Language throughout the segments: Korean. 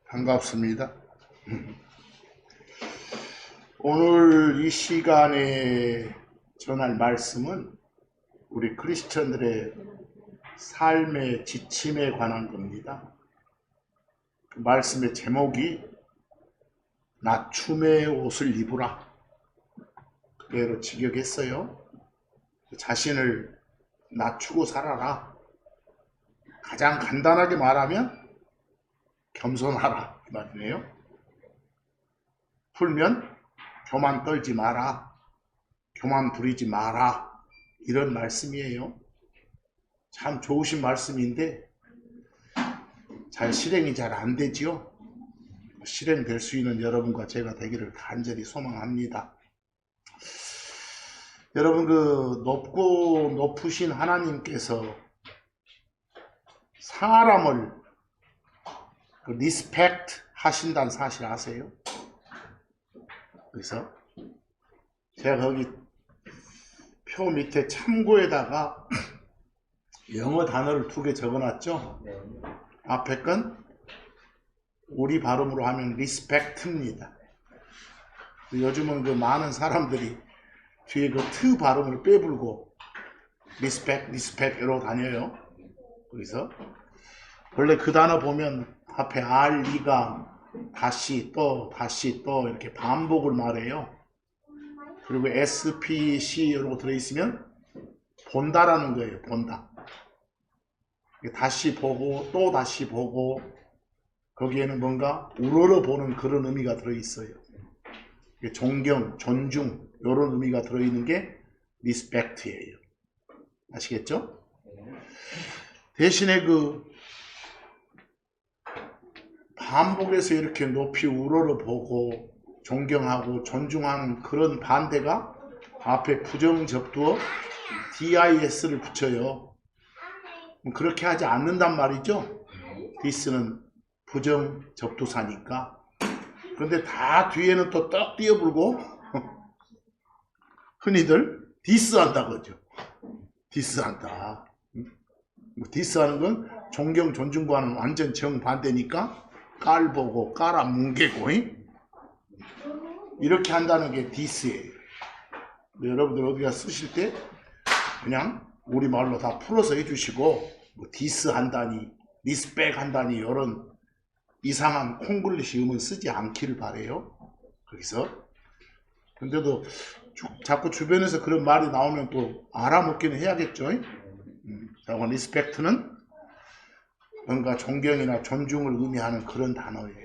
반갑습니다. 오늘 이 시간에 전할 말씀은 우리 크리스천들의 삶의 지침에 관한 겁니다. 그 말씀의 제목이 낮춤의 옷을 입으라. 그대로 직역했어요. 자신을 낮추고 살아라. 가장 간단하게 말하면 겸손하라 그 말이네요. 풀면 교만 떨지 마라, 교만 부리지 마라, 이런 말씀이에요. 참 좋으신 말씀인데 잘 실행이 잘 안 되지요. 실행될 수 있는 여러분과 제가 되기를 간절히 소망합니다. 여러분, 그 높고 높으신 하나님께서 사람을 리스펙트 하신다는 사실 아세요? 그래서 제가 거기 표 밑에 참고에다가 영어 단어를 2개 적어놨죠. 앞에 건 우리 발음으로 하면 리스펙트입니다. 요즘은 그 많은 사람들이 뒤에 그 트 발음을 빼불고 리스펙트 이러고 다녀요. 그래서 원래 그 단어 보면 앞에 RE가 다시 또 이렇게 반복을 말해요. 그리고 SPC 이러고 들어있으면 본다라는 거예요. 본다. 다시 보고 또 다시 보고 거기에는 뭔가 우러러 보는 그런 의미가 들어있어요. 존경, 존중 이런 의미가 들어있는 게 리스펙트예요. 아시겠죠? 대신에 그 반복해서 이렇게 높이 우러러 보고 존경하고 존중하는 그런 반대가 앞에 부정접두어 DIS를 붙여요. 그렇게 하지 않는단 말이죠. 디스는 부정접두사니까. 그런데 다 뒤에는 또 떡 뛰어불고 흔히들 디스한다 그러죠. 디스한다. 디스하는 건 존경, 존중과는 완전 정반대니까 깔보고 깔아뭉개고 이렇게 한다는 게 디스예요. 여러분들 어디가 쓰실 때 그냥 우리말로 다 풀어서 해주시고 뭐 디스한다니 리스펙 한다니 이런 이상한 콩글리시 음은 쓰지 않기를 바래요. 거기서 근데도 자꾸 주변에서 그런 말이 나오면 또 알아먹기는 해야겠죠. 리스펙트는 뭔가 존경이나 존중을 의미하는 그런 단어예요.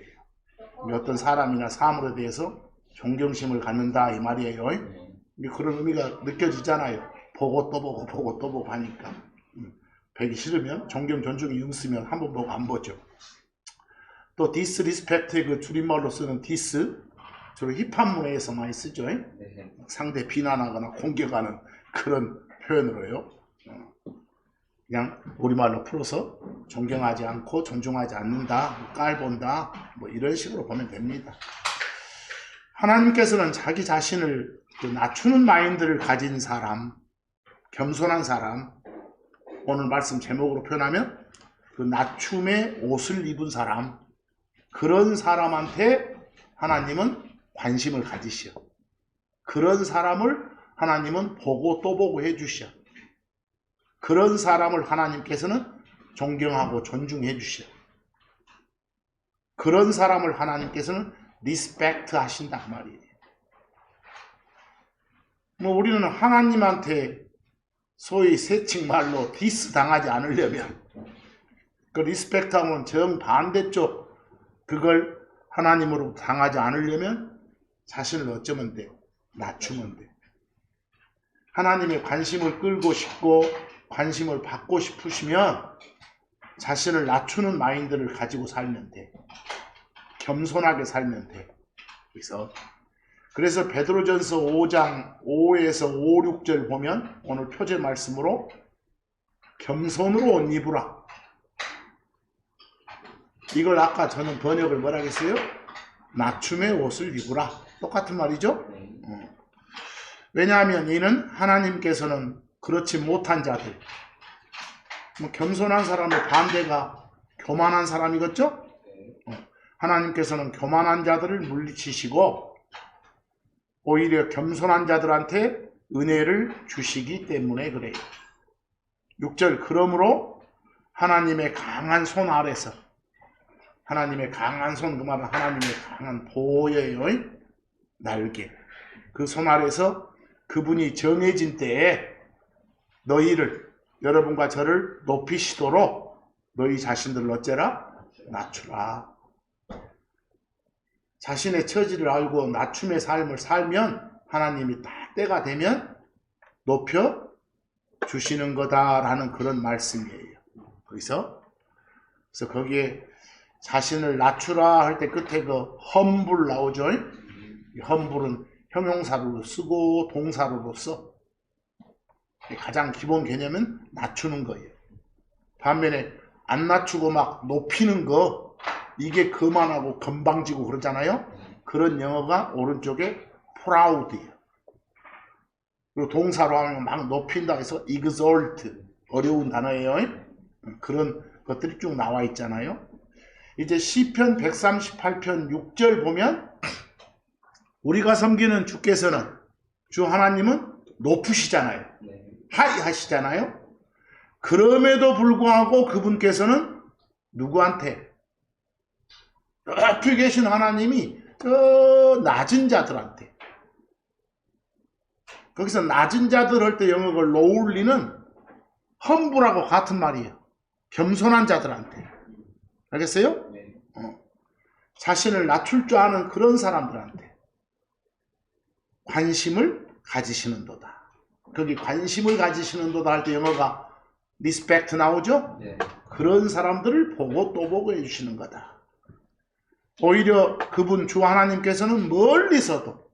어떤 사람이나 사물에 대해서 존경심을 갖는다 이 말이에요. 그런 의미가 느껴지잖아요. 보고 또 보고 보고 또 보고 하니까. 배기 싫으면 존경, 존중이 없으면 한번 보고 안 보죠. 또 디스리스펙트의 그 줄임말로 쓰는 디스, 주로 힙합 문화에서 많이 쓰죠. 상대 비난하거나 공격하는 그런 표현으로요. 그냥 우리말로 풀어서 존경하지 않고 존중하지 않는다, 깔본다, 뭐 이런 식으로 보면 됩니다. 하나님께서는 자기 자신을 낮추는 마인드를 가진 사람, 겸손한 사람, 오늘 말씀 제목으로 표현하면 그 낮춤의 옷을 입은 사람, 그런 사람한테 하나님은 관심을 가지시오. 그런 사람을 하나님은 보고 또 보고 해주시오. 그런 사람을 하나님께서는 존경하고 존중해 주시오. 그런 사람을 하나님께서는 리스펙트 하신단 말이에요. 뭐 우리는 하나님한테 소위 세칭 말로 디스 당하지 않으려면 그 리스펙트 하면 정반대쪽 그걸 하나님으로 당하지 않으려면 자신을 어쩌면 돼? 낮추면 돼. 하나님의 관심을 끌고 싶고 관심을 받고 싶으시면 자신을 낮추는 마인드를 가지고 살면 돼. 겸손하게 살면 돼. 그래서 베드로전서 5장 5에서 5, 6절 보면 오늘 표제 말씀으로 겸손으로 옷 입으라. 이걸 아까 저는 번역을 뭐라 했어요? 낮춤의 옷을 입으라. 똑같은 말이죠? 왜냐하면 이는 하나님께서는 그렇지 못한 자들, 겸손한 사람의 반대가 교만한 사람이겠죠? 하나님께서는 교만한 자들을 물리치시고 오히려 겸손한 자들한테 은혜를 주시기 때문에 그래요. 6절 그러므로 하나님의 강한 손 아래서, 하나님의 강한 손, 그 말은 하나님의 강한 보호의 날개, 그 손 아래서 그분이 정해진 때에 너희를, 여러분과 저를 높이시도록 너희 자신들을 어째라? 낮추라. 자신의 처지를 알고 낮춤의 삶을 살면 하나님이 딱 때가 되면 높여 주시는 거다라는 그런 말씀이에요. 그래서 거기에 자신을 낮추라 할 때 끝에 그 험불 나오죠. 험불은 형용사로 쓰고 동사로도 써. 가장 기본 개념은 낮추는 거예요. 반면에 안 낮추고 막 높이는 거, 이게 거만하고 건방지고 그러잖아요. 그런 영어가 오른쪽에 proud이에요. 그리고 동사로 하면 막 높인다 해서 exalt, 어려운 단어예요. 그런 것들이 쭉 나와 있잖아요. 이제 시편 138편 6절 보면 우리가 섬기는 주께서는, 주 하나님은 높으시잖아요. 하이 하시잖아요. 그럼에도 불구하고 그분께서는 누구한테? 높이 계신 하나님이 저 낮은 자들한테, 거기서 낮은 자들 할 때 영어를 lowly는 험불하고 같은 말이에요. 겸손한 자들한테. 알겠어요? 자신을 낮출 줄 아는 그런 사람들한테 관심을 가지시는도다. 거기 관심을 가지시는도다 할 때 영어가 respect 나오죠? 그런 사람들을 보고 또 보고 해주시는 거다. 오히려 그분 주 하나님께서는 멀리서도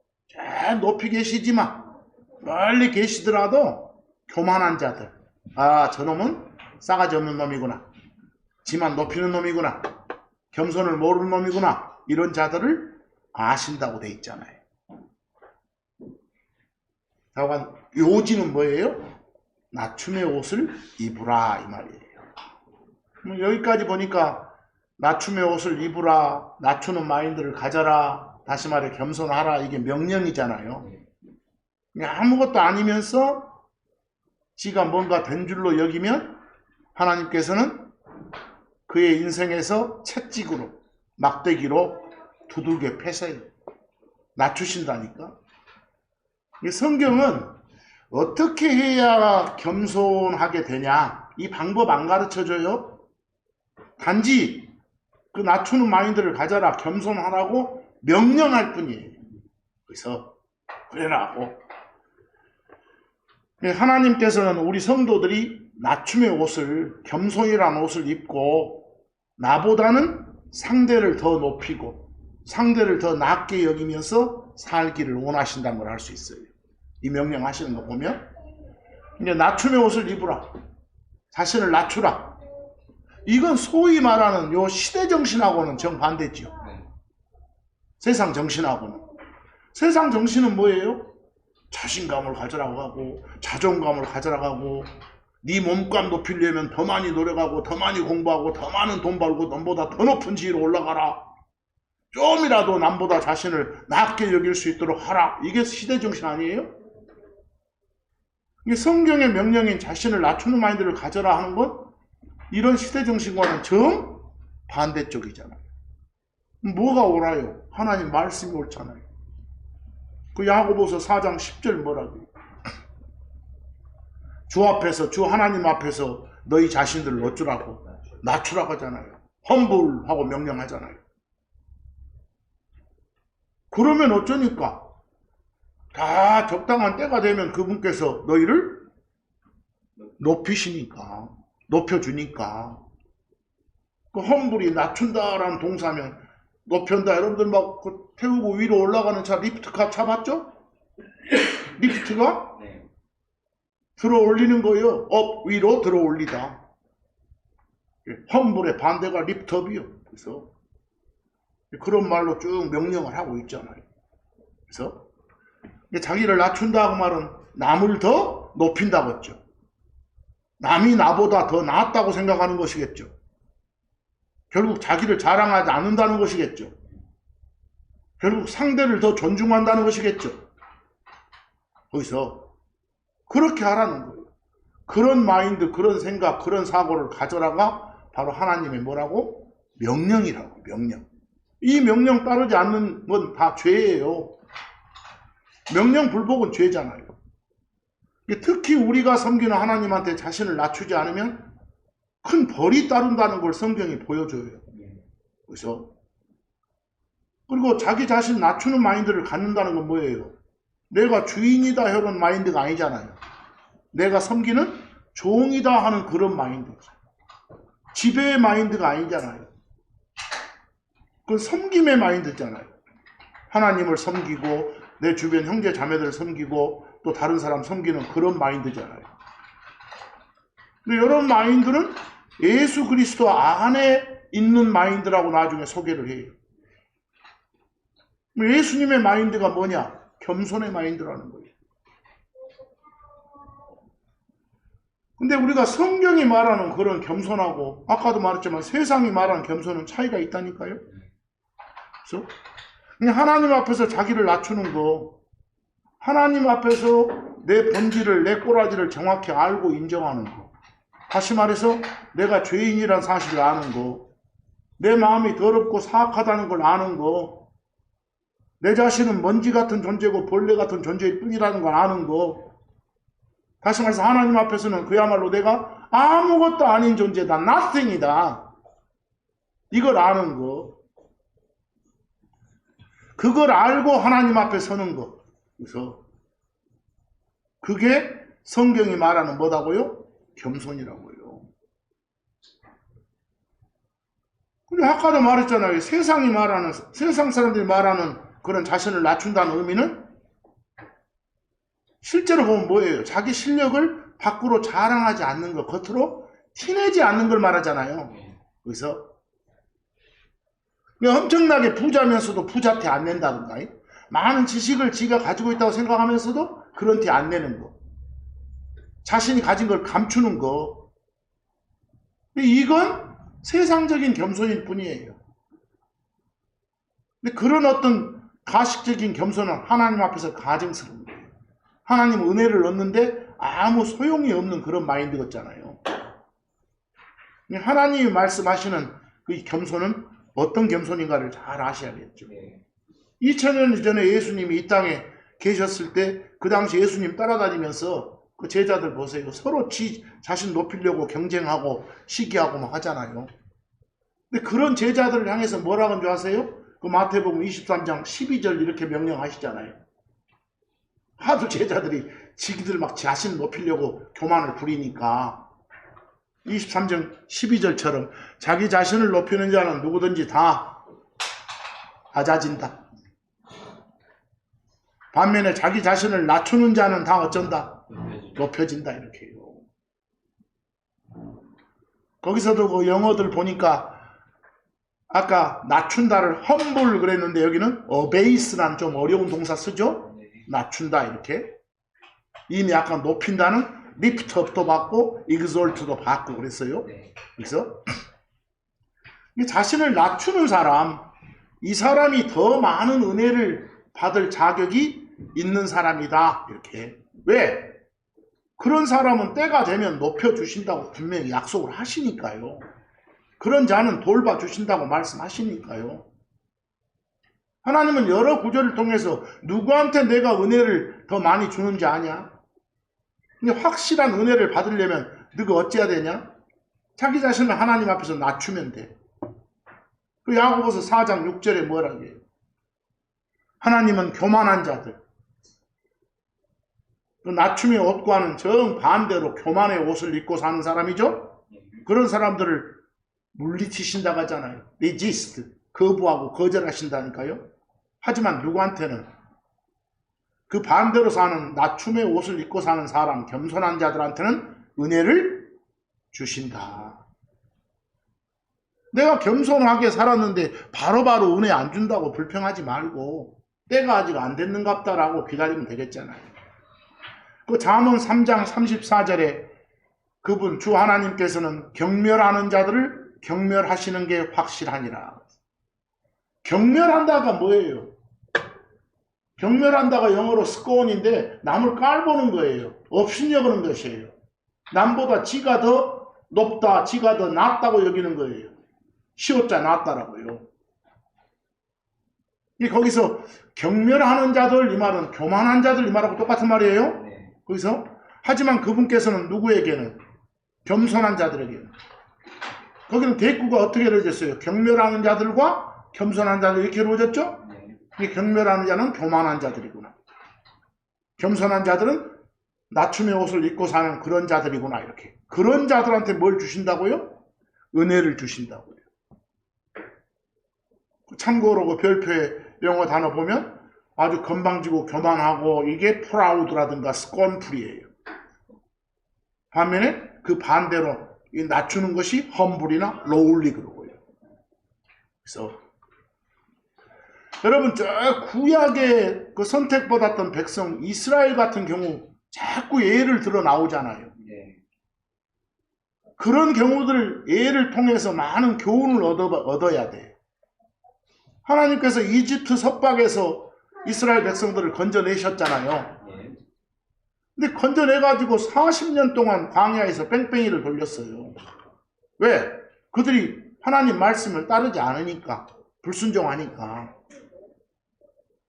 높이 계시지만 멀리 계시더라도 교만한 자들, 아 저놈은 싸가지 없는 놈이구나, 지만 높이는 놈이구나, 겸손을 모르는 놈이구나, 이런 자들을 아신다고 돼 있잖아요. 다만 요지는 뭐예요? 낮춤의 옷을 입으라 이 말이에요. 여기까지 보니까 낮춤의 옷을 입으라, 낮추는 마인드를 가져라, 다시 말해 겸손하라, 이게 명령이잖아요. 아무것도 아니면서 지가 뭔가 된 줄로 여기면 하나님께서는 그의 인생에서 채찍으로, 막대기로 두들겨 패세요. 낮추신다니까. 성경은 어떻게 해야 겸손하게 되냐, 이 방법 안 가르쳐줘요. 단지 그 낮추는 마인드를 가져라, 겸손하라고 명령할 뿐이에요. 그래서 그래라고. 하나님께서는 우리 성도들이 낮춤의 옷을, 겸손이라는 옷을 입고 나보다는 상대를 더 높이고 상대를 더 낮게 여기면서 살기를 원하신다는 걸 알 수 있어요. 이 명령 하시는 거 보면 이제 낮춤의 옷을 입으라, 자신을 낮추라, 이건 소위 말하는 요 시대 정신하고는 정반대죠. 세상 정신하고는. 세상 정신은 뭐예요? 자신감을 가져라고 하고 자존감을 가져라고 하고 네 몸값 높이려면 더 많이 노력하고 더 많이 공부하고 더 많은 돈 벌고 남보다 더 높은 지위로 올라가라, 좀이라도 남보다 자신을 낮게 여길 수 있도록 하라, 이게 시대 정신 아니에요? 이게 성경의 명령인 자신을 낮추는 마인드를 가져라 하는 건 이런 시대 정신과는 정 반대쪽이잖아요. 뭐가 옳아요? 하나님 말씀이 옳잖아요. 그 야고보서 4장 10절 뭐라고요? 주 앞에서, 주 하나님 앞에서 너희 자신들을 어쩌라고? 낮추라고 하잖아요. 험불하고 명령하잖아요. 그러면 어쩌니까? 다 적당한 때가 되면 그분께서 너희를 높이시니까, 높여주니까. 그 험불이 낮춘다라는 동사면 높여온다. 여러분들 막 태우고 위로 올라가는 차, 리프트카 차 봤죠? 리프트가 들어 올리는 거예요. 업, 위로 들어 올리다. 험불의 반대가 리프트업이요. 그래서 그런 말로 쭉 명령을 하고 있잖아요. 그래서 자기를 낮춘다고 말은 남을 더 높인다고 했죠. 남이 나보다 더 낫다고 생각하는 것이겠죠. 결국 자기를 자랑하지 않는다는 것이겠죠. 결국 상대를 더 존중한다는 것이겠죠. 거기서 그렇게 하라는 거예요. 그런 마인드, 그런 생각, 그런 사고를 가져라가 바로 하나님의 뭐라고? 명령이라고. 명령. 이 명령 따르지 않는 건 다 죄예요. 명령 불복은 죄잖아요. 특히 우리가 섬기는 하나님한테 자신을 낮추지 않으면 큰 벌이 따른다는 걸 성경이 보여줘요. 그래서 그리고 자기 자신 낮추는 마인드를 갖는다는 건 뭐예요? 내가 주인이다 이런 마인드가 아니잖아요. 내가 섬기는 종이다 하는 그런 마인드죠. 지배의 마인드가 아니잖아요. 그건 섬김의 마인드잖아요. 하나님을 섬기고 내 주변 형제 자매들을 섬기고 또 다른 사람 섬기는 그런 마인드잖아요. 근데 이런 마인드는 예수 그리스도 안에 있는 마인드라고 나중에 소개를 해요. 예수님의 마인드가 뭐냐? 겸손의 마인드라는 거예요. 근데 우리가 성경이 말하는 그런 겸손하고 아까도 말했지만 세상이 말하는 겸손은 차이가 있다니까요. 그래서 하나님 앞에서 자기를 낮추는 거, 하나님 앞에서 내 본질을, 내 꼬라지를 정확히 알고 인정하는 거, 다시 말해서 내가 죄인이란 사실을 아는 거, 내 마음이 더럽고 사악하다는 걸 아는 거, 내 자신은 먼지 같은 존재고 벌레 같은 존재일 뿐이라는 걸 아는 거, 다시 말해서 하나님 앞에서는 그야말로 내가 아무것도 아닌 존재다, nothing이다, 이걸 아는 거, 그걸 알고 하나님 앞에 서는 거. 그래서 그게 성경이 말하는 뭐다고요? 겸손이라고요. 근데 아까도 말했잖아요. 세상 사람들이 말하는 그런 자신을 낮춘다는 의미는 실제로 보면 뭐예요? 자기 실력을 밖으로 자랑하지 않는 것, 겉으로 티내지 않는 걸 말하잖아요. 그래서 엄청나게 부자면서도 부자 티 안 낸다든가, 많은 지식을 지가 가지고 있다고 생각하면서도 그런 티 안 내는 거, 자신이 가진 걸 감추는 거, 이건 세상적인 겸손일 뿐이에요. 근데 그런 어떤 가식적인 겸손은 하나님 앞에서 가증스러운 거예요. 하나님 은혜를 얻는데 아무 소용이 없는 그런 마인드 같잖아요. 하나님이 말씀하시는 그 겸손은 어떤 겸손인가를 잘 아셔야겠죠. 2000년 전에 예수님이 이 땅에 계셨을 때 그 당시 예수님 따라다니면서 그 제자들 보세요. 서로 자신 높이려고 경쟁하고 시기하고 막 하잖아요. 근데 그런 제자들을 향해서 뭐라고 한 줄 아세요? 그 마태복음 23장 12절 이렇게 명령하시잖아요. 하도 제자들이 지기들 막 자신 높이려고 교만을 부리니까 23장 12절처럼 자기 자신을 높이는 자는 누구든지 다 낮아진다. 반면에 자기 자신을 낮추는 자는 다 어쩐다? 높여진다. 이렇게 해요. 거기서도 그 영어들 보니까 아까 낮춘다를 humble 그랬는데 여기는 abase라는 좀 어려운 동사 쓰죠? 낮춘다 이렇게. 이미 약간 높인다는 lift up도 받고 exalt도 받고 그랬어요. 그래서 자신을 낮추는 사람, 이 사람이 더 많은 은혜를 받을 자격이 있는 사람이다. 이렇게. 왜? 그런 사람은 때가 되면 높여주신다고 분명히 약속을 하시니까요. 그런 자는 돌봐주신다고 말씀하시니까요. 하나님은 여러 구절을 통해서 누구한테 내가 은혜를 더 많이 주는지 아냐? 근데 확실한 은혜를 받으려면 너가 어찌해야 되냐? 자기 자신을 하나님 앞에서 낮추면 돼. 그 야고보서 4장 6절에 뭐라고 해요? 하나님은 교만한 자들, 그 낮춤의 옷과는 정반대로 교만의 옷을 입고 사는 사람이죠? 그런 사람들을 물리치신다고 하잖아요. resist, 거부하고 거절하신다니까요. 하지만 누구한테는 그 반대로 사는 낮춤의 옷을 입고 사는 사람, 겸손한 자들한테는 은혜를 주신다. 내가 겸손하게 살았는데 바로바로 은혜 안 준다고 불평하지 말고 때가 아직 안 됐는갑다라고 기다리면 되겠잖아요. 그 잠언 3장 34절에 그분 주 하나님께서는 경멸하는 자들을 경멸하시는 게 확실하니라. 경멸한다가 뭐예요? 경멸한다가 영어로 스코온인데 남을 깔보는 거예요. 업신여기는 것이에요. 남보다 지가 더 높다, 지가 더 낫다고 여기는 거예요. 시옷자 낫다라고요. 거기서 경멸하는 자들 이 말은 교만한 자들 이 말하고 똑같은 말이에요. 네. 거기서 하지만 그분께서는 누구에게는 겸손한 자들에게는 거기는 대꾸가 어떻게 이루어졌어요? 경멸하는 자들과 겸손한 자들 이렇게 이루어졌죠? 이 경멸하는 자는 교만한 자들이구나. 겸손한 자들은 낮춤의 옷을 입고 사는 그런 자들이구나. 이렇게 그런 자들한테 뭘 주신다고요? 은혜를 주신다고요. 참고로 그 별표의 영어 단어 보면 아주 건방지고 교만하고 이게 프라우드라든가 스콘풀이에요. 반면에 그 반대로 이 낮추는 것이 험불이나 로울리 그러고요. 그래서 여러분 저 구약의 그 선택받았던 백성 이스라엘 같은 경우 자꾸 예를 들어 나오잖아요. 그런 경우들 예를 통해서 많은 교훈을 얻어야 돼. 하나님께서 이집트 석박에서 이스라엘 백성들을 건져내셨잖아요. 근데 건져내가지고 40년 동안 광야에서 뺑뺑이를 돌렸어요. 왜? 그들이 하나님 말씀을 따르지 않으니까, 불순종하니까.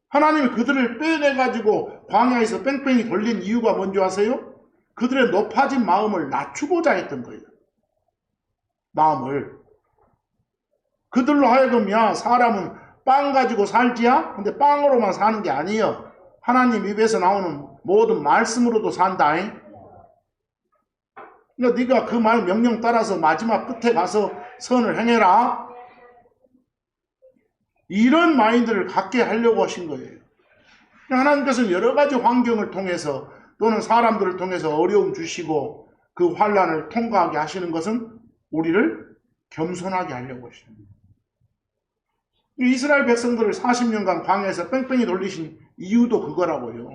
하나님이 그들을 빼내가지고 광야에서 뺑뺑이 돌린 이유가 뭔지 아세요? 그들의 높아진 마음을 낮추고자 했던 거예요. 마음을. 그들로 하여금 야 사람은 빵 가지고 살지야? 근데 빵으로만 사는 게 아니에요. 하나님 입에서 나오는 모든 말씀으로도 산다잉. 그러니까 네가 그 말 명령 따라서 마지막 끝에 가서 선을 행해라. 이런 마인드를 갖게 하려고 하신 거예요. 하나님께서는 여러 가지 환경을 통해서 또는 사람들을 통해서 어려움 주시고 그 환난을 통과하게 하시는 것은 우리를 겸손하게 하려고 하시는 거예요. 이스라엘 백성들을 40년간 광야에서 뺑뺑이 돌리신 이유도 그거라고요.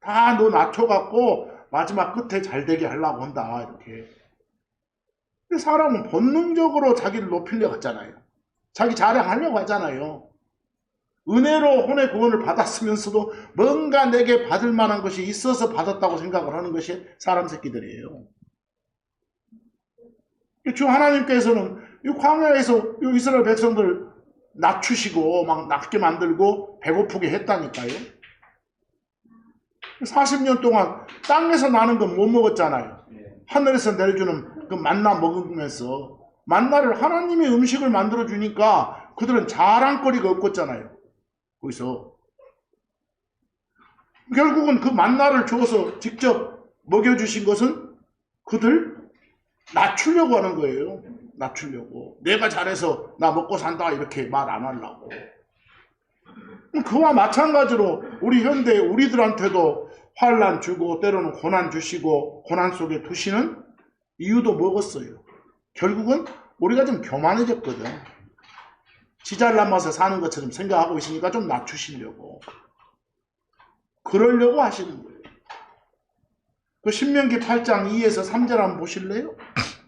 다 너 낮춰갖고 마지막 끝에 잘 되게 하려고 한다 이렇게. 근데 사람은 본능적으로 자기를 높이려고 하잖아요. 자기 자랑하려고 하잖아요. 은혜로 혼의 구원을 받았으면서도 뭔가 내게 받을 만한 것이 있어서 받았다고 생각을 하는 것이 사람 새끼들이에요. 주 하나님께서는 이 광야에서 이 이스라엘 백성들 낮추시고 막 낮게 만들고 배고프게 했다니까요. 40년 동안 땅에서 나는 건 못 먹었잖아요. 하늘에서 내려주는 그 만나 먹으면서 만나를 하나님의 음식을 만들어 주니까 그들은 자랑거리가 없었잖아요. 거기서 결국은 그 만나를 주어서 직접 먹여주신 것은 그들 낮추려고 하는 거예요. 낮추려고. 내가 잘해서 나 먹고 산다 이렇게 말 안 하려고. 그와 마찬가지로 우리 현대 우리들한테도 환난 주고 때로는 고난 주시고 고난 속에 두시는 이유도 먹었어요. 결국은 우리가 좀 교만해졌거든. 지잘남아서 사는 것처럼 생각하고 있으니까 좀 낮추시려고. 그러려고 하시는 거예요. 그 신명기 8장 2에서 3절 한번 보실래요?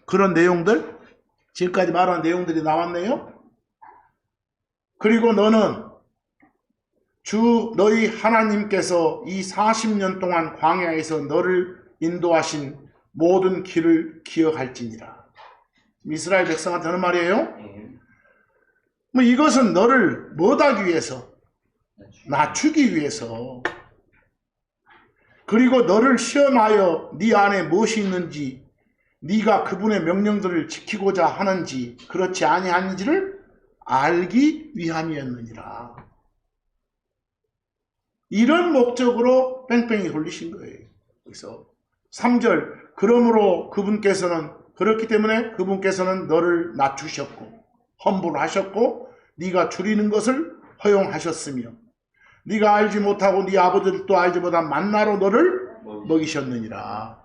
그런 내용들, 지금까지 말한 내용들이 나왔네요. 그리고 너는 주 너희 하나님께서 이 40년 동안 광야에서 너를 인도하신 모든 길을 기억할지니라. 이스라엘 백성한테 하는 말이에요. 뭐 이것은 너를 뭐하기 위해서? 낮추기 위해서. 그리고 너를 시험하여 네 안에 무엇이 있는지, 네가 그분의 명령들을 지키고자 하는지 그렇지 아니하는지를 알기 위함이었느니라. 이런 목적으로 뺑뺑이 돌리신 거예요. 그래서 3절 그러므로 그분께서는 그렇기 때문에 그분께서는 너를 낮추셨고 험불하셨고 네가 줄이는 것을 허용하셨으며 네가 알지 못하고 네 아버지들도 알지 못한 만나로 너를 먹이셨느니라.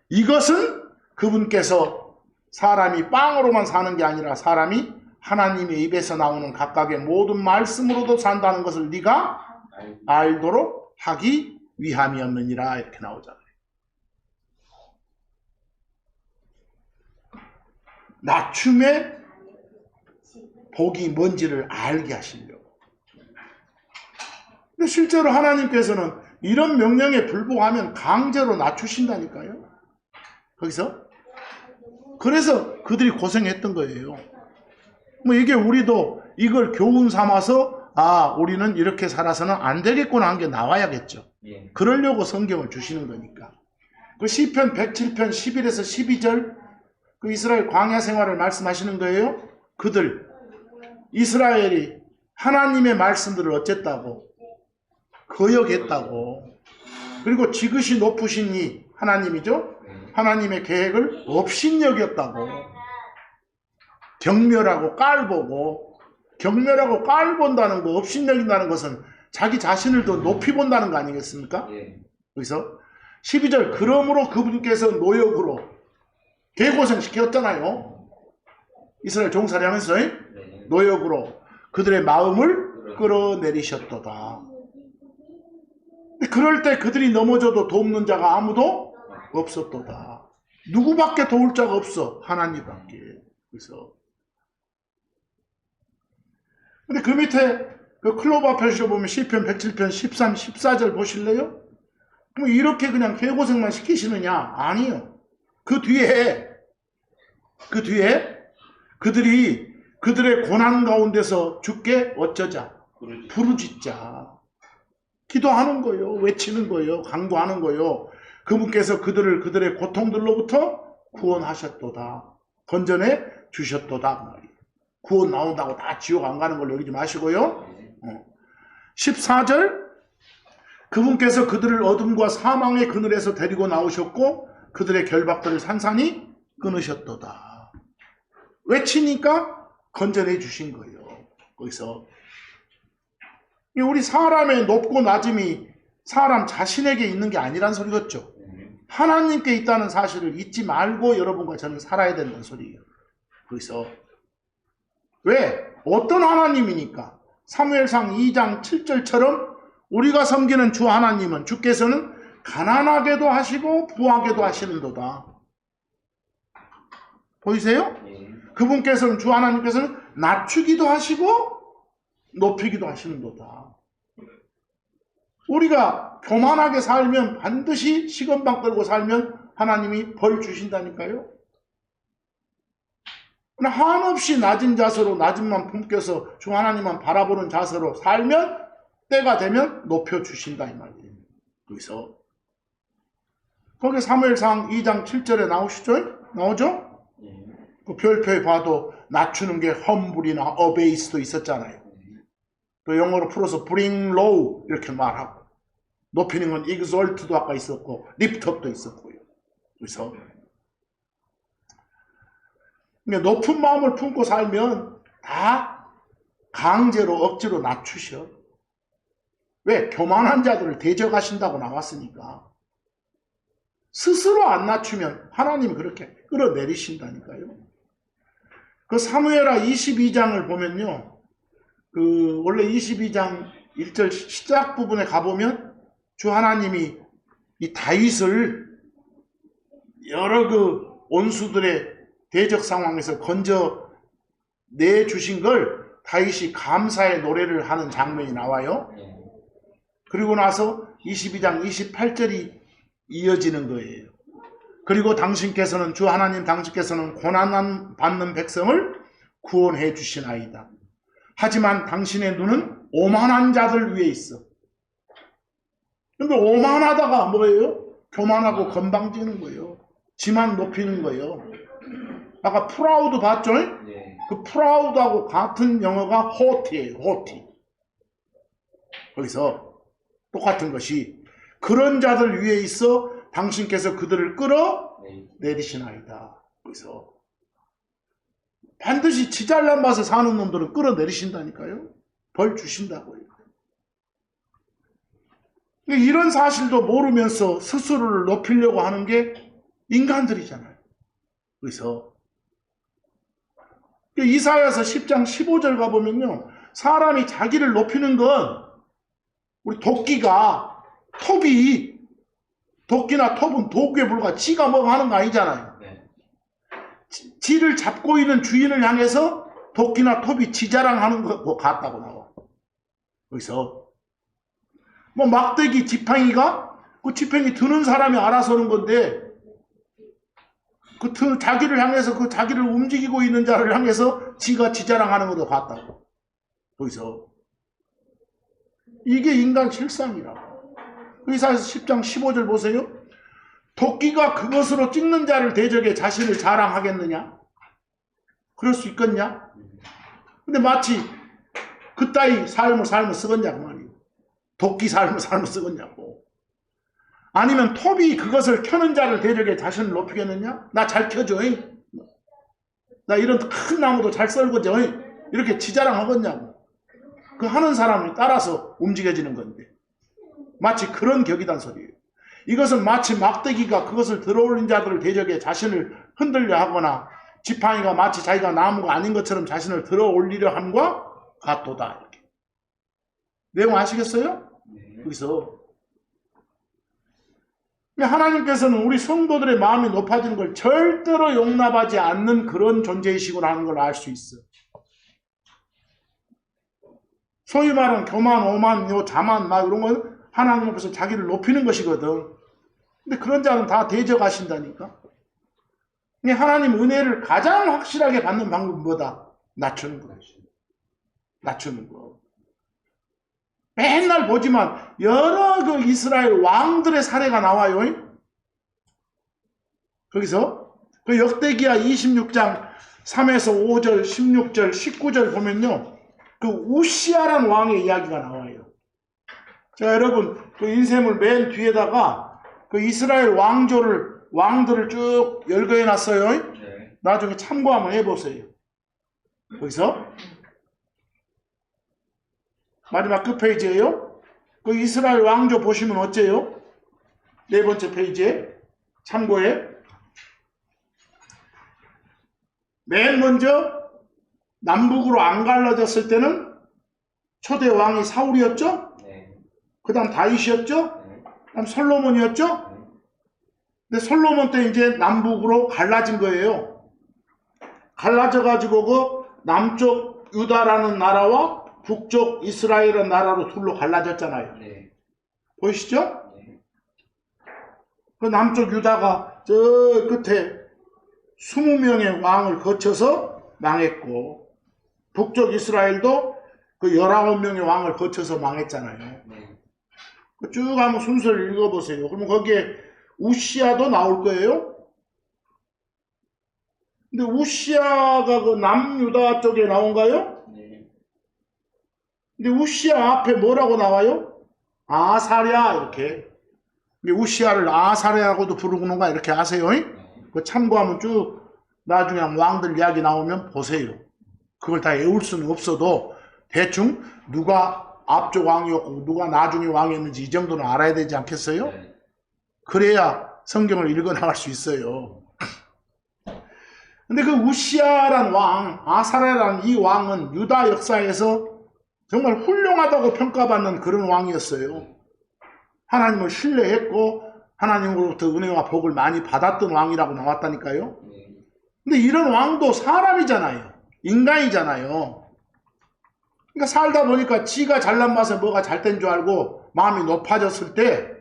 이것은 그분께서 사람이 빵으로만 사는 게 아니라 사람이 하나님의 입에서 나오는 각각의 모든 말씀으로도 산다는 것을 네가 알도록 하기 위함이었느니라. 이렇게 나오잖아요. 낮춤의 복이 뭔지를 알게 하시려고. 근데 실제로 하나님께서는 이런 명령에 불복하면 강제로 낮추신다니까요. 거기서. 그래서 그들이 고생했던 거예요. 뭐 이게 우리도 이걸 교훈 삼아서 우리는 이렇게 살아서는 안 되겠구나 한 게 나와야겠죠. 그러려고 성경을 주시는 거니까. 그 시편 107편 11에서 12절 그 이스라엘 광야 생활을 말씀하시는 거예요. 그들 이스라엘이 하나님의 말씀들을 어쨌다고? 거역했다고. 그리고 지극히 높으신 이 하나님이죠. 하나님의 계획을 업신여겼다고. 경멸하고 깔보고, 경멸하고 깔본다는 거, 업신여긴다는 것은 자기 자신을 더 높이 본다는 거 아니겠습니까? 여기서 12절 그러므로 그분께서 노역으로 개고생 시켰잖아요. 이스라엘 종살이 하면서 노역으로 그들의 마음을 끌어내리셨도다. 그럴 때 그들이 넘어져도 돕는 자가 아무도 없었도다. 누구밖에 도울 자가 없어. 하나님밖에. 그래서 근데 그 밑에 그 클로바 표시로 보면 시편 107편 13, 14절 보실래요? 뭐 이렇게 그냥 개고생만 시키시느냐? 아니요. 그 뒤에 그들이 그들의 고난 가운데서 주께 어쩌자? 부르짖자. 기도하는 거예요. 외치는 거예요. 간구하는 거예요. 그분께서 그들의 고통들로부터 구원하셨도다. 건전해 주셨도다. 말이에요. 구원 나온다고 다 지옥 안 가는 걸로 여기지 마시고요. 14절 그분께서 그들을 어둠과 사망의 그늘에서 데리고 나오셨고 그들의 결박들을 산산히 끊으셨도다. 외치니까 건전해 주신 거예요. 거기서 우리 사람의 높고 낮음이 사람 자신에게 있는 게 아니란 소리겠죠. 하나님께 있다는 사실을 잊지 말고 여러분과 저는 살아야 된다는 소리예요. 거기서 왜? 어떤 하나님이니까? 사무엘상 2장 7절처럼 우리가 섬기는 주 하나님은 주께서는 가난하게도 하시고 부하게도 하시는도다. 보이세요? 그분께서는 주 하나님께서는 낮추기도 하시고 높이기도 하시는도다. 우리가 교만하게 살면 반드시 시건방 끌고 살면 하나님이 벌 주신다니까요. 한없이 낮은 자세로 낮음만 품겨서 주 하나님만 바라보는 자세로 살면 때가 되면 높여주신다 이 말이에요. 여기서 거기 사무엘상 2장 7절에 나오죠? 그 별표에 봐도 낮추는 게 험불이나 어베이스도 있었잖아요. 또 영어로 풀어서 bring low 이렇게 말하고 높이는 건 exalt도 아까 있었고 lift up도 있었고요. 그래서 높은 마음을 품고 살면 다 강제로 억지로 낮추셔. 왜? 교만한 자들을 대적하신다고 나왔으니까. 스스로 안 낮추면 하나님이 그렇게 끌어내리신다니까요. 그 사무엘하 22장을 보면요. 원래 22장 1절 시작 부분에 가보면 주 하나님이 이 다윗을 여러 그 원수들의 대적 상황에서 건져 내주신 걸 다윗이 감사의 노래를 하는 장면이 나와요. 그리고 나서 22장 28절이 이어지는 거예요. 그리고 당신께서는 주 하나님 당신께서는 고난 받는 백성을 구원해 주시나이다. 하지만 당신의 눈은 오만한 자들 위에 있어. 근데 오만하다가 뭐예요? 교만하고 건방지는 거예요. 지만 높이는 거예요. 아까 프라우드 봤죠? 그 프라우드하고 같은 영어가 호티예요. 호티. 거기서 똑같은 것이 그런 자들 위에 있어 당신께서 그들을 끌어내리시나이다. 그래서 반드시 지 잘난 맛에 사는 놈들은 끌어내리신다니까요. 벌 주신다고요. 이런 사실도 모르면서 스스로를 높이려고 하는 게 인간들이잖아요. 그래서 이사야서 10장 15절 가보면요. 사람이 자기를 높이는 건 우리 도끼나 톱은 도구에 불과 지가 뭐 하는 거 아니잖아요. 지를 잡고 있는 주인을 향해서 도끼나 톱이 지자랑하는 것 같다고 나와. 거기서 뭐 막대기 지팡이가 그 지팡이 드는 사람이 알아서 하는 건데 그 자기를 향해서 그 자기를 움직이고 있는 자를 향해서 지가 지자랑하는 것도 같다고. 거기서 이게 인간 실상이라고. 의사에서 10장 15절 보세요. 도끼가 그것으로 찍는 자를 대적에 자신을 자랑하겠느냐? 그럴 수 있겠냐? 근데 마치 그따위 삶을 쓰겠냐고 말이에요. 도끼 삶을 쓰겠냐고. 아니면 톱이 그것을 켜는 자를 대적에 자신을 높이겠느냐? 나 잘 켜줘. 나 이런 큰 나무도 잘 썰거죠. 이렇게 지자랑하겠냐고. 그 하는 사람을 따라서 움직여지는 건데 마치 그런 격이란 소리예요. 이것은 마치 막대기가 그것을 들어올린 자들을 대적에 자신을 흔들려 하거나 지팡이가 마치 자기가 나무가 아닌 것처럼 자신을 들어올리려 함과 같도다. 이렇게. 내용 아시겠어요? 여기서 하나님께서는 우리 성도들의 마음이 높아지는 걸 절대로 용납하지 않는 그런 존재이시구나 하는 걸 알 수 있어. 소위 말하는 교만, 오만, 자만 막 이런 건 하나님 앞에서 자기를 높이는 것이거든. 근데 그런 자는 다 대적하신다니까. 하나님 은혜를 가장 확실하게 받는 방법은 뭐다? 낮추는 거. 낮추는 거. 맨날 보지만 여러 그 이스라엘 왕들의 사례가 나와요. 거기서 그 역대기야 26장 3에서 5절, 16절, 19절 보면요. 그 우시아라는 왕의 이야기가 나와요. 자, 여러분, 그 인쇄물 맨 뒤에다가 그 이스라엘 왕들을 쭉 열거해 놨어요. 네. 나중에 참고 한번 해보세요. 거기서 마지막 끝페이지에요. 그 이스라엘 왕조 보시면 어째요? 네 번째 페이지에 참고해. 맨 먼저 남북으로 안 갈라졌을 때는 초대 왕이 사울이었죠? 네. 그 다음 다윗이었죠? 네. 그 다음 솔로몬이었죠? 네. 근데 솔로몬 때 이제 남북으로 갈라진 거예요. 갈라져가지고 그 남쪽 유다라는 나라와 북쪽 이스라엘이라는 나라로 둘로 갈라졌잖아요. 네. 보이시죠? 네. 그 남쪽 유다가 저 끝에 20명의 왕을 거쳐서 망했고 북쪽 이스라엘도 그 19명의 왕을 거쳐서 망했잖아요. 네. 쭉 한번 순서를 읽어보세요. 그러면 거기에 우시아도 나올 거예요. 근데 우시아가 그 남유다 쪽에 나온가요? 네. 근데 우시아 앞에 뭐라고 나와요? 아사랴 이렇게. 우시아를 아사랴라고도 부르는가 이렇게 아세요? 그 참고하면 쭉 나중에 왕들 이야기 나오면 보세요. 그걸 다 외울 수는 없어도 대충 누가 앞쪽 왕이었고 누가 나중에 왕이었는지 이 정도는 알아야 되지 않겠어요? 네. 그래야 성경을 읽어나갈 수 있어요. 근데 그 우시아란 왕, 아사랴라는 이 왕은 유다 역사에서 정말 훌륭하다고 평가받는 그런 왕이었어요. 하나님을 신뢰했고 하나님으로부터 은혜와 복을 많이 받았던 왕이라고 나왔다니까요. 근데 이런 왕도 사람이잖아요. 인간이잖아요. 그러니까 살다 보니까 지가 잘난 맛에 뭐가 잘된 줄 알고 마음이 높아졌을 때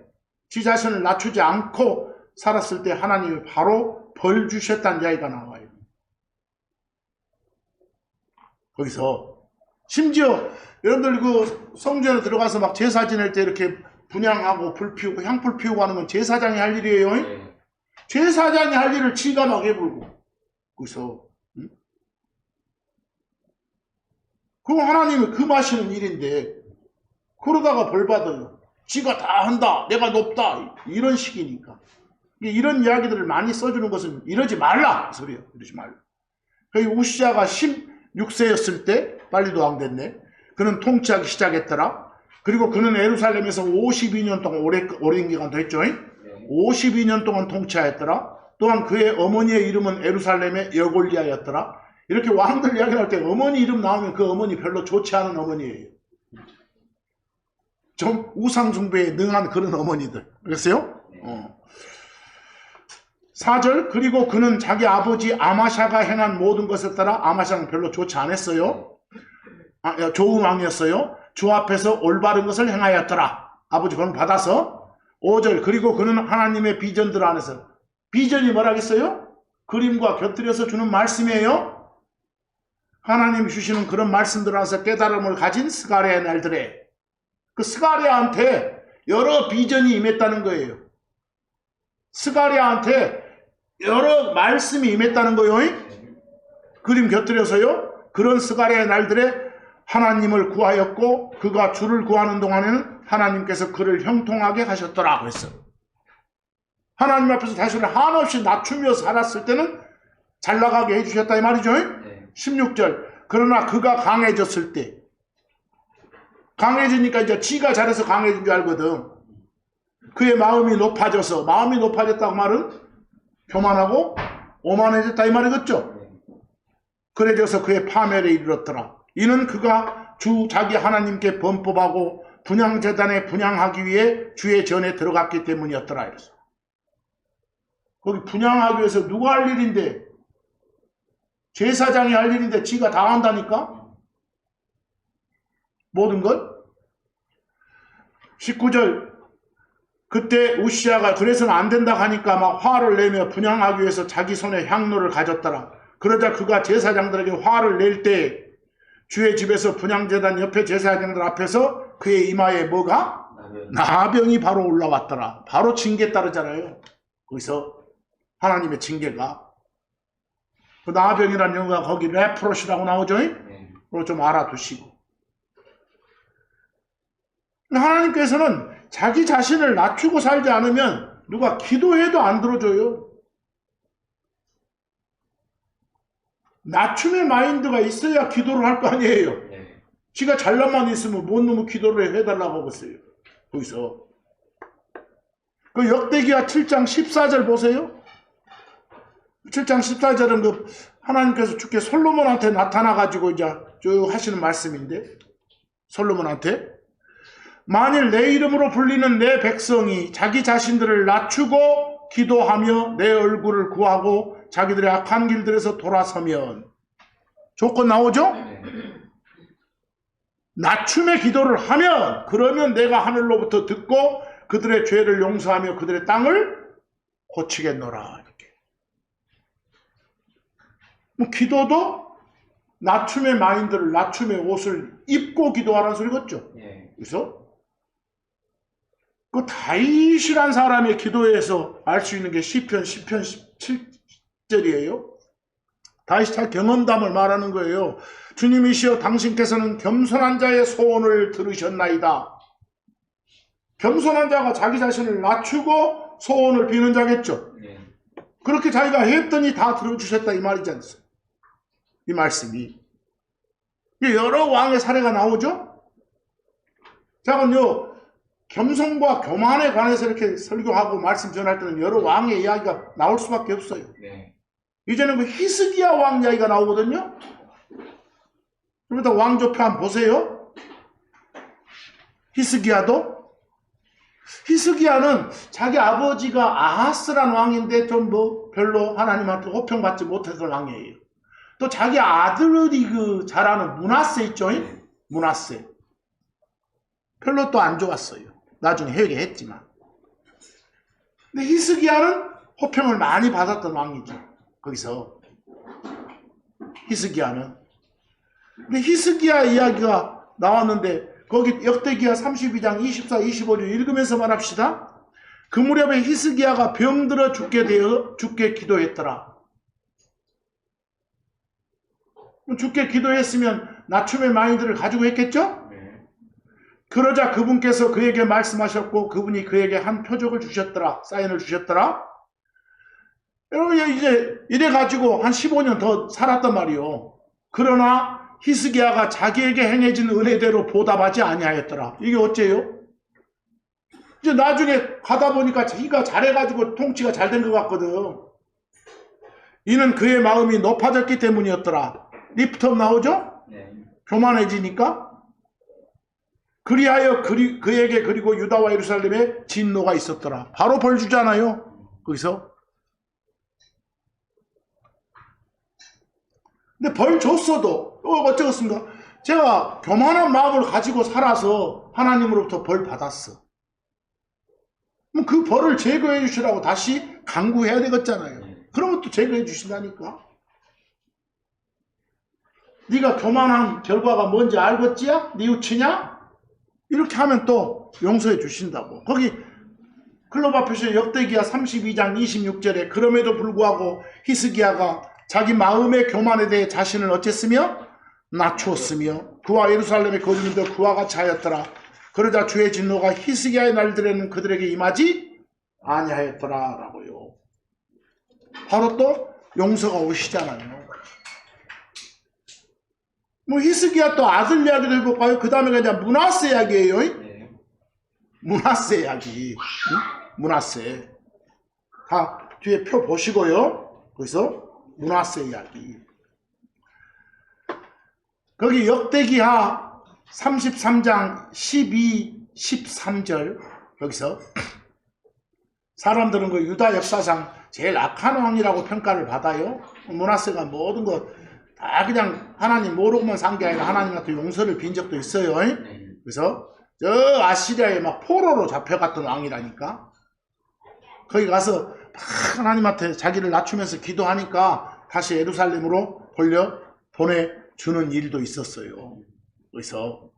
지 자신을 낮추지 않고 살았을 때 하나님이 바로 벌 주셨다는 이야기가 나와요. 거기서 심지어 여러분들 그 성전에 들어가서 막 제사 지낼 때 이렇게 분향하고 불 피우고 향불 피우고 하는 건 제사장이 할 일이에요. 네. 제사장이 할 일을 지가 막 해불고 거기서 그거 하나님이 금하시는 일인데 그러다가 벌 받아요. 지가 다 한다. 내가 높다. 이런 식이니까. 이런 이야기들을 많이 써주는 것은 이러지 말라. 그 소리예요. 이러지 말라. 우시아가 16세였을 때 빨리도 왕 됐네. 그는 통치하기 시작했더라. 그리고 그는 예루살렘에서 52년 동안 오랜 기간 됐죠. 52년 동안 통치하였더라. 또한 그의 어머니의 이름은 예루살렘의 여골리아였더라. 이렇게 왕들 이야기 할 때 어머니 이름 나오면 그 어머니 별로 좋지 않은 어머니예요. 좀 우상 숭배에 능한 그런 어머니들. 그랬어요? 4절 그리고 그는 자기 아버지 아마샤가 행한 모든 것에 따라 아마샤는 별로 좋지 않았어요. 좋은 왕이었어요. 주 앞에서 올바른 것을 행하였더라. 아버지 벌을 받아서. 5절 그리고 그는 하나님의 비전들 안에서 비전이 뭐라겠어요? 그림과 곁들여서 주는 말씀이에요. 하나님이 주시는 그런 말씀들 안에서 깨달음을 가진 스가랴의 날들에 그 스가랴한테 여러 비전이 임했다는 거예요. 스가랴한테 여러 말씀이 임했다는 거예요. 그림 곁들여서요. 그런 스가랴의 날들에 하나님을 구하였고 그가 주를 구하는 동안에는 하나님께서 그를 형통하게 하셨더라 그랬어. 하나님 앞에서 자신을 한없이 낮추며 살았을 때는 잘 나가게 해주셨다 이 말이죠. 16절 그러나 그가 강해졌을 때 강해지니까 이제 지가 잘해서 강해진 줄 알거든. 그의 마음이 높아져서 마음이 높아졌다고 말은 교만하고 오만해졌다 이 말이겠죠. 그래져서 그의 파멸에 이르렀더라. 이는 그가 주 자기 하나님께 번법하고 분향재단에 분향하기 위해 주의 전에 들어갔기 때문이었더라. 이랬어. 거기 분향하기 위해서 누가 할 일인데 제사장이 할 일인데 지가 다 한다니까 모든 걸. 19절 그때 우시아가 그래서는 안 된다 하니까 막 화를 내며 분향하기 위해서 자기 손에 향로를 가졌더라. 그러자 그가 제사장들에게 화를 낼 때 주의 집에서 분향제단 옆에 제사장들 앞에서 그의 이마에 뭐가? 나병이 바로 올라왔더라. 바로 징계 따르잖아요. 거기서 하나님의 징계가. 그 나병이라는 영어가 거기 레프로시라고 나오죠? 그걸 좀 알아두시고. 하나님께서는 자기 자신을 낮추고 살지 않으면 누가 기도해도 안 들어줘요. 낮춤의 마인드가 있어야 기도를 할 거 아니에요. 지가 잘난만 있으면 뭔 놈의 기도를 해달라고 하겠어요. 거기서. 그 역대기야 7장 14절 보세요. 7장 14절은 그 하나님께서 주께 솔로몬한테 나타나가지고 이제 쭉 하시는 말씀인데, 솔로몬한테 만일 내 이름으로 불리는 내 백성이 자기 자신들을 낮추고 기도하며 내 얼굴을 구하고 자기들의 악한 길들에서 돌아서면 조건 나오죠? 낮춤의 기도를 하면 그러면 내가 하늘로부터 듣고 그들의 죄를 용서하며 그들의 땅을 고치겠노라. 이렇게. 뭐 기도도 낮춤의 마인드를 낮춤의 옷을 입고 기도하라는 소리겠죠. 그래서 그 다윗이란 사람의 기도에서 알 수 있는 게 시편 17절이에요. 다윗이 다 경험담을 말하는 거예요. 주님이시여 당신께서는 겸손한 자의 소원을 들으셨나이다. 겸손한 자가 자기 자신을 낮추고 소원을 비는 자겠죠. 그렇게 자기가 했더니 다 들어주셨다 이 말이지 않습니까? 이 말씀이 여러 왕의 사례가 나오죠. 자건요 겸손과 교만에 관해서 이렇게 설교하고 말씀 전할 때는 여러 왕의 이야기가 나올 수밖에 없어요. 이제는 그 히스기야 왕 이야기가 나오거든요. 그러다 왕조표 한번 보세요. 히스기야는 자기 아버지가 아하스란 왕인데 좀 뭐 별로 하나님한테 호평받지 못했던 왕이에요. 또 자기 아들이 그 잘하는 므낫세 있죠? 므낫세. 별로 또 안 좋았어요. 나중에 회개했지만. 근데 히스기야는 호평을 많이 받았던 왕이죠. 거기서 히스기야는. 근데 히스기야 이야기가 나왔는데 거기 역대기야 32장 24, 25절 읽으면서 말합시다. 그 무렵에 히스기야가 병들어 죽게 기도했더라. 죽게 기도했으면 낮춤의 마인드를 가지고 했겠죠? 그러자 그분께서 그에게 말씀하셨고 그분이 그에게 한 표적을 주셨더라. 사인을 주셨더라. 여러분 이제 이래가지고 한 15년 더 살았단 말이요. 그러나 히스기야가 자기에게 행해진 은혜대로 보답하지 아니하였더라. 이게 어째요? 이제 나중에 가다 보니까 자기가 잘해가지고 통치가 잘 된 것 같거든. 이는 그의 마음이 높아졌기 때문이었더라. 리프트업 나오죠? 교만해지니까. 그리하여 그에게 그리고 유다와 예루살렘에 진노가 있었더라. 바로 벌 주잖아요. 거기서 근데 벌 줬어도 어쩌겠습니까? 제가 교만한 마음을 가지고 살아서 하나님으로부터 벌 받았어. 그럼 그 벌을 제거해 주시라고 다시 간구해야 되겠잖아요. 그런 것도 제거해 주신다니까. 네가 교만한 결과가 뭔지 알겠지야? 뉘우치냐? 이렇게 하면 또 용서해 주신다고. 거기 글로바표시 역대기야 32장 26절에 그럼에도 불구하고 히스기야가 자기 마음의 교만에 대해 자신을 어쨌으며 낮추었으며 그와 예루살렘의 거주민도 그와 같이 하였더라. 그러자 주의 진노가 히스기야의 날들에는 그들에게 임하지 아니하였더라 라고요. 바로 또 용서가 오시잖아요. 뭐 히스기야 또 아들 이야기를 해볼까요? 그 다음에 그냥 므낫세 이야기예요. 므낫세 이야기. 므낫세. 다 뒤에 표 보시고요. 그래서 므낫세 이야기. 거기 역대기하 33장 12, 13절 여기서 사람들은 그 유다 역사상 제일 악한 왕이라고 평가를 받아요. 므낫세가 모든 것 다 그냥 하나님 모르고만 산 게 아니라 하나님한테 용서를 빈 적도 있어요. 그래서 저 아시리아에 막 포로로 잡혀갔던 왕이라니까. 거기 가서 막 하나님한테 자기를 낮추면서 기도하니까 다시 예루살렘으로 돌려 보내주는 일도 있었어요. 그래서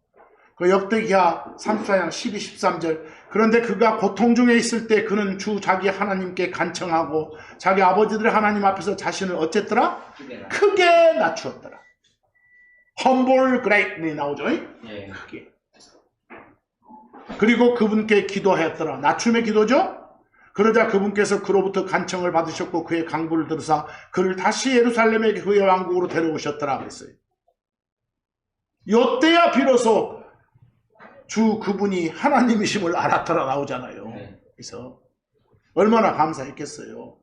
그 역대기하 34장 12, 13절 그런데 그가 고통 중에 있을 때 그는 주 자기 하나님께 간청하고 자기 아버지들의 하나님 앞에서 자신을 어쨌더라? 크게 낮추었더라. humble greatly 나오죠? 크게. 그리고 그분께 기도했더라. 낮춤의 기도죠? 그러자 그분께서 그로부터 간청을 받으셨고 그의 강구를 들으사 그를 다시 예루살렘의 그의 왕국으로 데려오셨더라 그랬어요. 요때야 비로소 주 그분이 하나님이심을 알았더라 나오잖아요. 그래서 얼마나 감사했겠어요.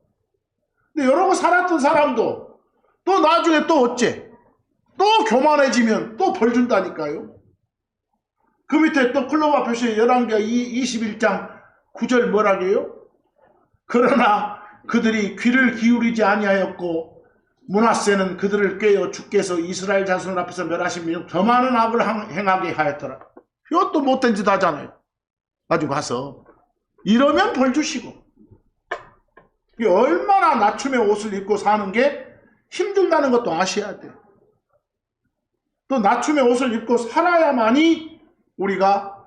근데 이러고 살았던 사람도 또 나중에 또 어째? 또 교만해지면 또 벌 준다니까요. 그 밑에 또 글로바표시의 11개 21장 9절 뭐라고요? 그러나 그들이 귀를 기울이지 아니하였고 므낫세는 그들을 꾀어 주께서 이스라엘 자손 앞에서 멸하신 민족 더 많은 악을 행하게 하였더라. 이것도 못된 짓 하잖아요. 가지고 가서 이러면 벌 주시고 얼마나 낮춤의 옷을 입고 사는 게 힘들다는 것도 아셔야 돼요. 또 낮춤의 옷을 입고 살아야만이 우리가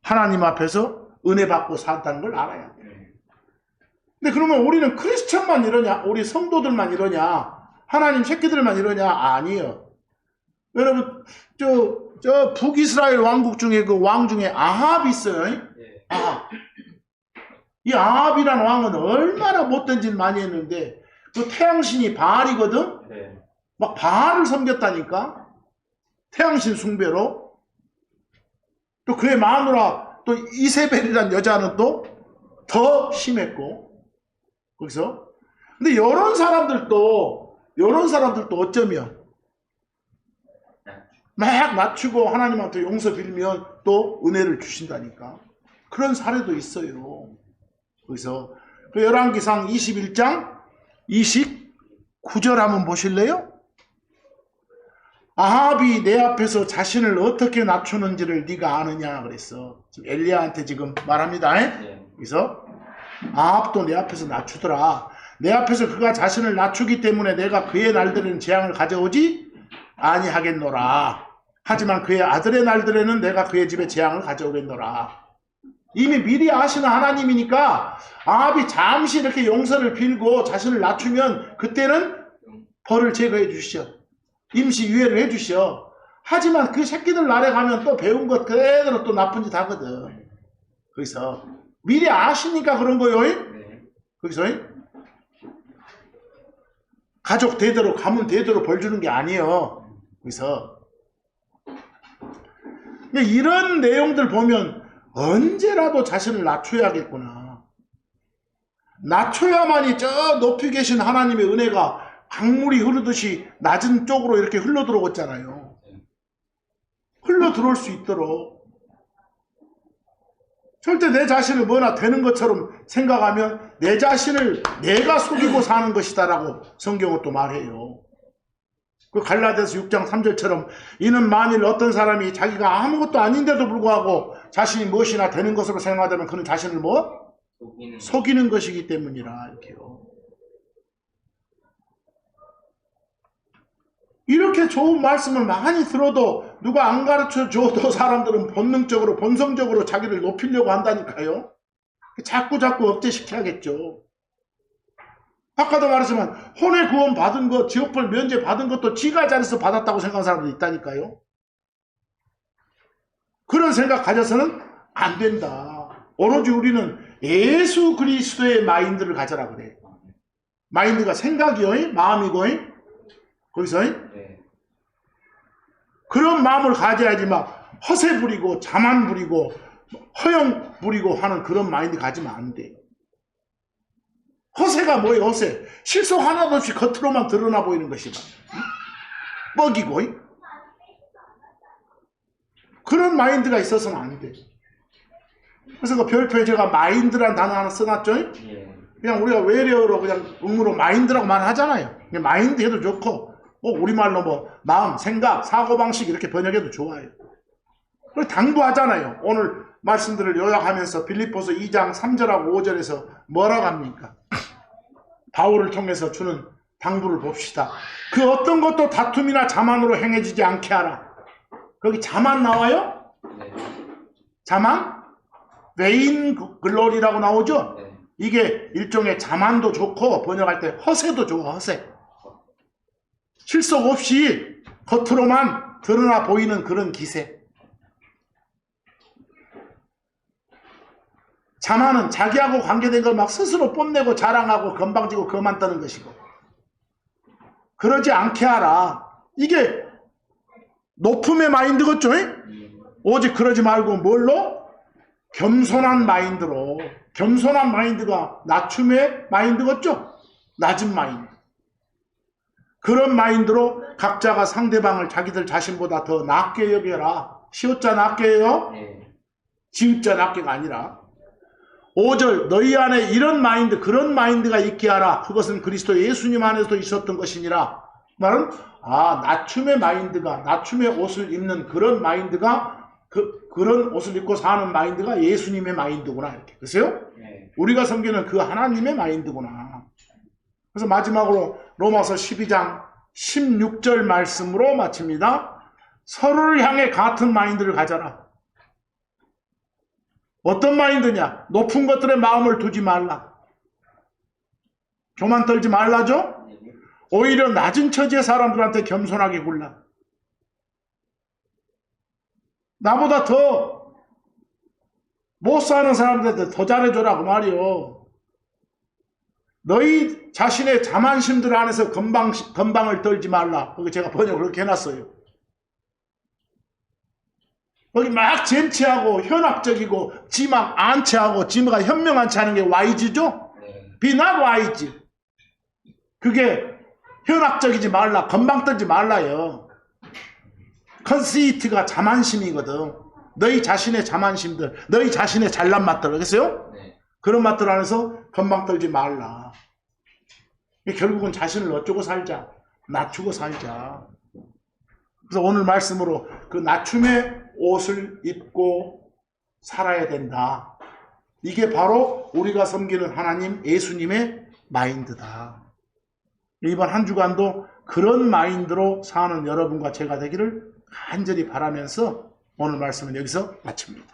하나님 앞에서 은혜 받고 산다는 걸 알아야 돼요. 근데 그러면 우리는 크리스천만 이러냐? 우리 성도들만 이러냐? 하나님 새끼들만 이러냐? 아니에요. 여러분 저 북이스라엘 왕국 중에 그 왕 중에 아합이 있어요. 아합. 이 아합이라는 왕은 얼마나 못된 짓 많이 했는데 그 태양신이 바알이거든. 막 바알을 섬겼다니까. 태양신 숭배로. 또 그의 마누라 또 이세벨이라는 여자는 또 더 심했고. 거기서 근데 이런 사람들도 어쩌면 막 낮추고 하나님한테 용서 빌면 또 은혜를 주신다니까. 그런 사례도 있어요. 그래서 그 열왕기상 21장 29절 한번 보실래요? 아합이 내 앞에서 자신을 어떻게 낮추는지를 네가 아느냐 그랬어. 지금 엘리야한테 지금 말합니다. 그래서 아합도 내 앞에서 낮추더라. 내 앞에서 그가 자신을 낮추기 때문에 내가 그의 날들에는 재앙을 가져오지 아니하겠노라. 하지만 그의 아들의 날들에는 내가 그의 집에 재앙을 가져오겠노라. 이미 미리 아시는 하나님이니까 아합이 잠시 이렇게 용서를 빌고 자신을 낮추면 그때는 벌을 제거해 주시오. 임시 유예를 해 주시오. 하지만 그 새끼들 날에 가면 또 배운 것 그대로 또 나쁜 짓 하거든. 거기서 미리 아시니까 그런 거요. 거기서 가족 대대로 가문 대대로 벌 주는 게 아니에요. 그래서 이런 내용들 보면 언제라도 자신을 낮춰야겠구나. 낮춰야만이 저 높이 계신 하나님의 은혜가 강물이 흐르듯이 낮은 쪽으로 이렇게 흘러 들어오잖아요. 흘러 들어올 수 있도록. 절대 내 자신을 뭐나 되는 것처럼 생각하면 내 자신을 내가 속이고 사는 것이다 라고 성경은 또 말해요. 그 갈라디아서 6장 3절처럼 이는 만일 어떤 사람이 자기가 아무것도 아닌데도 불구하고 자신이 무엇이나 되는 것으로 생각하다면 그는 자신을 뭐? 속이는 것이기 때문이라 이렇게요. 이렇게 좋은 말씀을 많이 들어도 누가 안 가르쳐 줘도 사람들은 본능적으로 본성적으로 자기를 높이려고 한다니까요. 자꾸 억제시켜야겠죠. 아까도 말했지만 혼의 구원 받은 것, 지옥불 면제 받은 것도 지가 잘해서 받았다고 생각하는 사람들이 있다니까요. 그런 생각 가져서는 안 된다. 오로지 우리는 예수 그리스도의 마인드를 가져라 그래. 마인드가 생각이요, 마음이고, 거기서 그런 마음을 가져야지 막 허세 부리고 자만 부리고 허영 부리고 하는 그런 마인드 가지면 안 돼. 허세가 뭐예요? 허세. 실속 하나도 없이 겉으로만 드러나 보이는 것이다. 뻑이고 그런 마인드가 있어서는 안 돼. 그래서 그 별표에 제가 마인드란 단어 하나 써놨죠. 그냥 우리가 외래어로 그냥 음으로 마인드라고만 하잖아요. 마인드 해도 좋고 우리말로 뭐 마음, 생각, 사고방식 이렇게 번역해도 좋아요. 그걸 당부하잖아요. 오늘 말씀들을 요약하면서 빌립보서 2장 3절하고 5절에서 뭐라고 합니까? 바울을 통해서 주는 당부를 봅시다. 그 어떤 것도 다툼이나 자만으로 행해지지 않게 하라. 거기 자만 나와요? 자만? 베인 글로리라고 나오죠? 이게 일종의 자만도 좋고 번역할 때 허세도 좋아. 허세. 실속 없이 겉으로만 드러나 보이는 그런 기세. 자만은 자기하고 관계된 걸 막 스스로 뽐내고 자랑하고 건방지고 그만 떠는 것이고 그러지 않게 하라. 이게 높음의 마인드겠죠? 오직 그러지 말고 뭘로? 겸손한 마인드로. 겸손한 마인드가 낮춤의 마인드겠죠? 낮은 마인드. 그런 마인드로 각자가 상대방을 자기들 자신보다 더 낮게 여겨라. 시옷자 낮게요? 지읒자 낮게가 아니라 5절 너희 안에 이런 마인드 그런 마인드가 있게 하라. 그것은 그리스도 예수님 안에서도 있었던 것이니라. 말은 낮춤의 마인드가 낮춤의 옷을 입는 그런 마인드가 그런 옷을 입고 사는 마인드가 예수님의 마인드구나. 이렇게. 그래서요? 우리가 섬기는 그 하나님의 마인드구나. 그래서 마지막으로 로마서 12장 16절 말씀으로 마칩니다. 서로를 향해 같은 마인드를 가져라. 어떤 마인드냐? 높은 것들의 마음을 두지 말라. 교만 떨지 말라죠? 오히려 낮은 처지의 사람들한테 겸손하게 굴라. 나보다 더 못 사는 사람들한테 더 잘해줘라고 말이요. 너희 자신의 자만심들 안에서 건방을 떨지 말라. 거기 제가 번역을 그렇게 해놨어요. 거기 막 젠치하고 현학적이고 지막 안치하고 지가 현명한치 하는 게 와이즈죠? Be not wise. 그게 현학적이지 말라. 건방 떨지 말라요. 컨시트가 자만심이거든. 너희 자신의 자만심들, 너희 자신의 잘난 맛들, 알겠어요? 그런 맛들 안에서 건방 떨지 말라. 결국은 자신을 어쩌고 살자. 낮추고 살자. 그래서 오늘 말씀으로 그 낮춤의 옷을 입고 살아야 된다. 이게 바로 우리가 섬기는 하나님 예수님의 마인드다. 이번 한 주간도 그런 마인드로 사는 여러분과 제가 되기를 간절히 바라면서 오늘 말씀은 여기서 마칩니다.